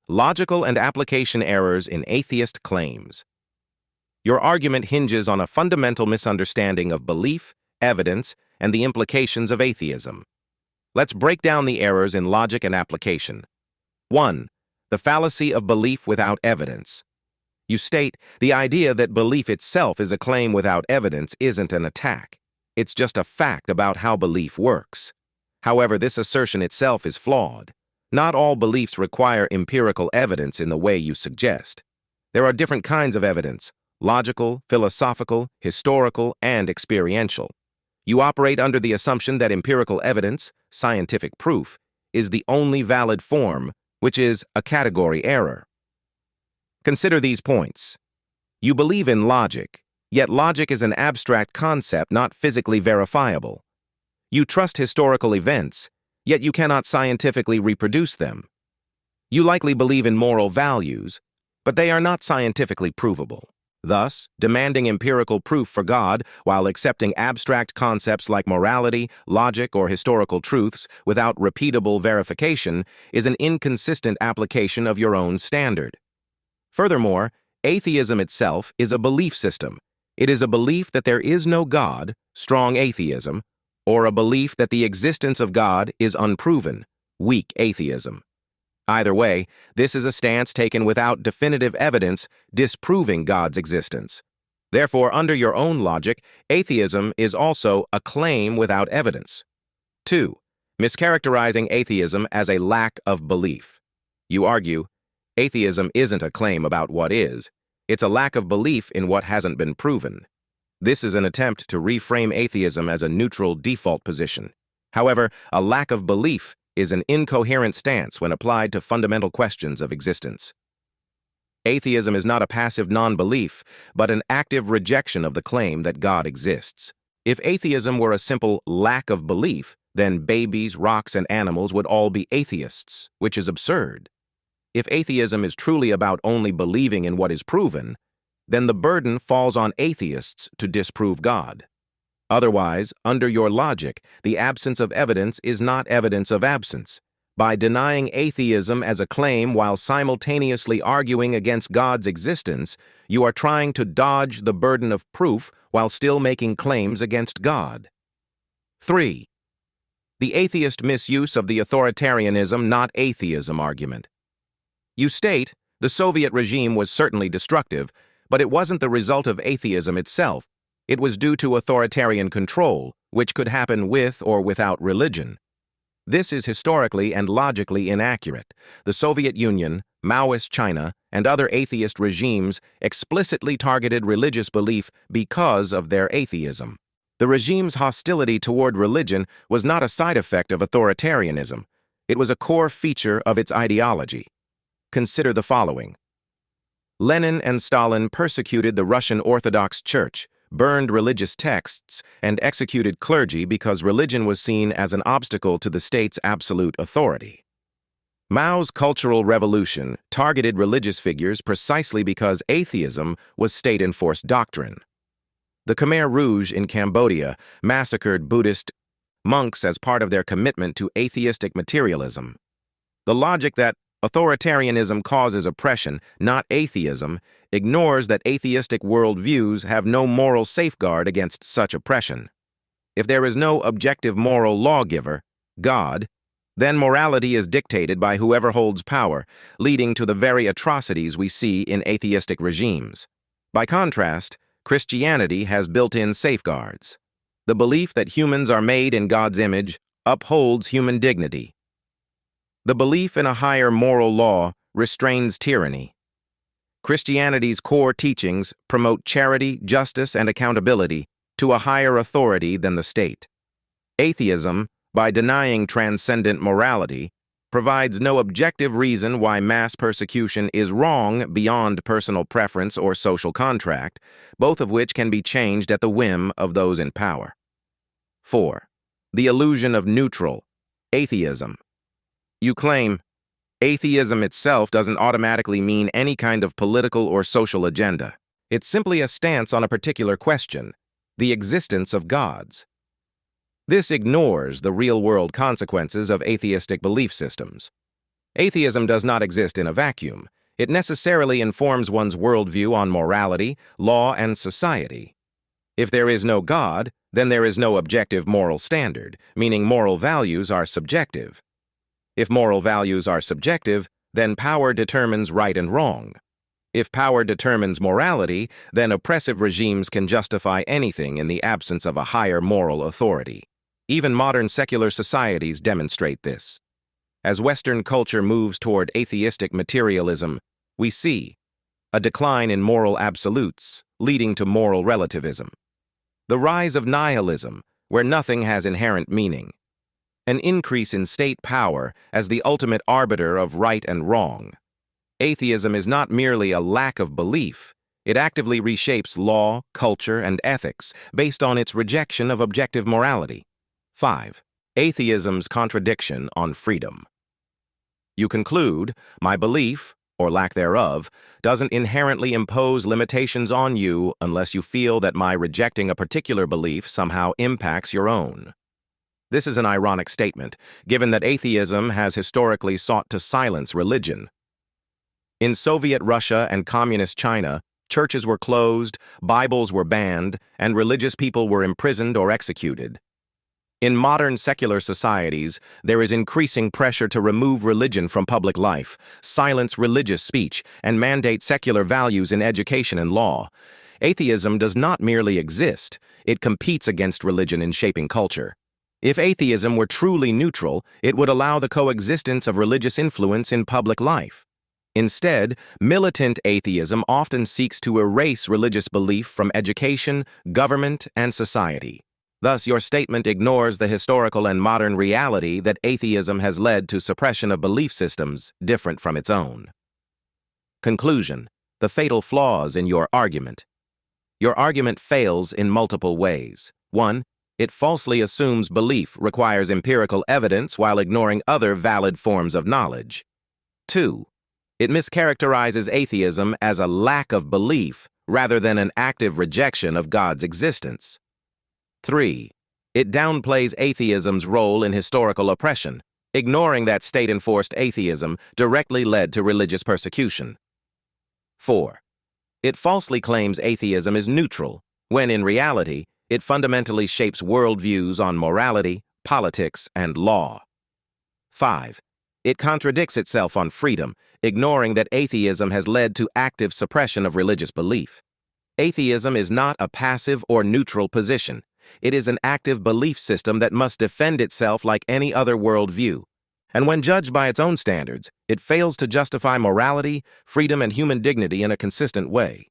Logical and application errors in atheist claims. Your argument hinges on a fundamental misunderstanding of belief, evidence, and the implications of atheism. Let's break down the errors in logic and application. 1. The fallacy of belief without evidence. You state, the idea that belief itself is a claim without evidence isn't an attack. It's just a fact about how belief works. However, this assertion itself is flawed. Not all beliefs require empirical evidence in the way you suggest. There are different kinds of evidence: logical, philosophical, historical, and experiential. You operate under the assumption that empirical evidence, scientific proof, is the only valid form, which is a category error. Consider these points. You believe in logic, yet logic is an abstract concept not physically verifiable. You trust historical events, yet you cannot scientifically reproduce them. You likely believe in moral values, but they are not scientifically provable. Thus, demanding empirical proof for God while accepting abstract concepts like morality, logic, or historical truths without repeatable verification is an inconsistent application of your own standard. Furthermore, atheism itself is a belief system. It is a belief that there is no God, strong atheism, or a belief that the existence of God is unproven, weak atheism. Either way, this is a stance taken without definitive evidence disproving God's existence. Therefore, under your own logic, atheism is also a claim without evidence. 2. Mischaracterizing atheism as a lack of belief. You argue, atheism isn't a claim about what is, it's a lack of belief in what hasn't been proven. This is an attempt to reframe atheism as a neutral default position. However, a lack of belief is an incoherent stance when applied to fundamental questions of existence. Atheism is not a passive non-belief, but an active rejection of the claim that God exists. If atheism were a simple lack of belief, then babies, rocks, and animals would all be atheists, which is absurd. If atheism is truly about only believing in what is proven, then the burden falls on atheists to disprove God. Otherwise, under your logic, the absence of evidence is not evidence of absence. By denying atheism as a claim while simultaneously arguing against God's existence, you are trying to dodge the burden of proof while still making claims against God. 3. The atheist misuse of the authoritarianism, not atheism argument. You state, the Soviet regime was certainly destructive, but it wasn't the result of atheism itself. It was due to authoritarian control, which could happen with or without religion. This is historically and logically inaccurate. The Soviet Union, Maoist China, and other atheist regimes explicitly targeted religious belief because of their atheism. The regime's hostility toward religion was not a side effect of authoritarianism. It was a core feature of its ideology. Consider the following. Lenin and Stalin persecuted the Russian Orthodox Church, burned religious texts, and executed clergy because religion was seen as an obstacle to the state's absolute authority. Mao's Cultural Revolution targeted religious figures precisely because atheism was state-enforced doctrine. The Khmer Rouge in Cambodia massacred Buddhist monks as part of their commitment to atheistic materialism. The logic that authoritarianism causes oppression, not atheism, ignores that atheistic worldviews have no moral safeguard against such oppression. If there is no objective moral lawgiver, God, then morality is dictated by whoever holds power, leading to the very atrocities we see in atheistic regimes. By contrast, Christianity has built-in safeguards. The belief that humans are made in God's image upholds human dignity. The belief in a higher moral law restrains tyranny. Christianity's core teachings promote charity, justice, and accountability to a higher authority than the state. Atheism, by denying transcendent morality, provides no objective reason why mass persecution is wrong beyond personal preference or social contract, both of which can be changed at the whim of those in power. 4. The illusion of neutral, atheism. You claim, atheism itself doesn't automatically mean any kind of political or social agenda. It's simply a stance on a particular question, the existence of gods. This ignores the real-world consequences of atheistic belief systems. Atheism does not exist in a vacuum. It necessarily informs one's worldview on morality, law, and society. If there is no God, then there is no objective moral standard, meaning moral values are subjective. If moral values are subjective, then power determines right and wrong. If power determines morality, then oppressive regimes can justify anything in the absence of a higher moral authority. Even modern secular societies demonstrate this. As Western culture moves toward atheistic materialism, we see a decline in moral absolutes, leading to moral relativism. The rise of nihilism, where nothing has inherent meaning. An increase in state power as the ultimate arbiter of right and wrong. Atheism is not merely a lack of belief. It actively reshapes law, culture, and ethics based on its rejection of objective morality. 5. Atheism's contradiction on freedom. You conclude, my belief, or lack thereof, doesn't inherently impose limitations on you unless you feel that my rejecting a particular belief somehow impacts your own. This is an ironic statement, given that atheism has historically sought to silence religion. In Soviet Russia and Communist China, churches were closed, Bibles were banned, and religious people were imprisoned or executed. In modern secular societies, there is increasing pressure to remove religion from public life, silence religious speech, and mandate secular values in education and law. Atheism does not merely exist, it competes against religion in shaping culture. If atheism were truly neutral, it would allow the coexistence of religious influence in public life. Instead, militant atheism often seeks to erase religious belief from education, government, and society. Thus, your statement ignores the historical and modern reality that atheism has led to suppression of belief systems different from its own. Conclusion: the fatal flaws in your argument. Your argument fails in multiple ways. 1. It falsely assumes belief requires empirical evidence while ignoring other valid forms of knowledge. 2. It mischaracterizes atheism as a lack of belief rather than an active rejection of God's existence. 3. It downplays atheism's role in historical oppression, ignoring that state-enforced atheism directly led to religious persecution. 4. It falsely claims atheism is neutral, when in reality, it fundamentally shapes worldviews on morality, politics, and law. 5. It contradicts itself on freedom, ignoring that atheism has led to active suppression of religious belief. Atheism is not a passive or neutral position. It is an active belief system that must defend itself like any other worldview. And when judged by its own standards, it fails to justify morality, freedom, and human dignity in a consistent way.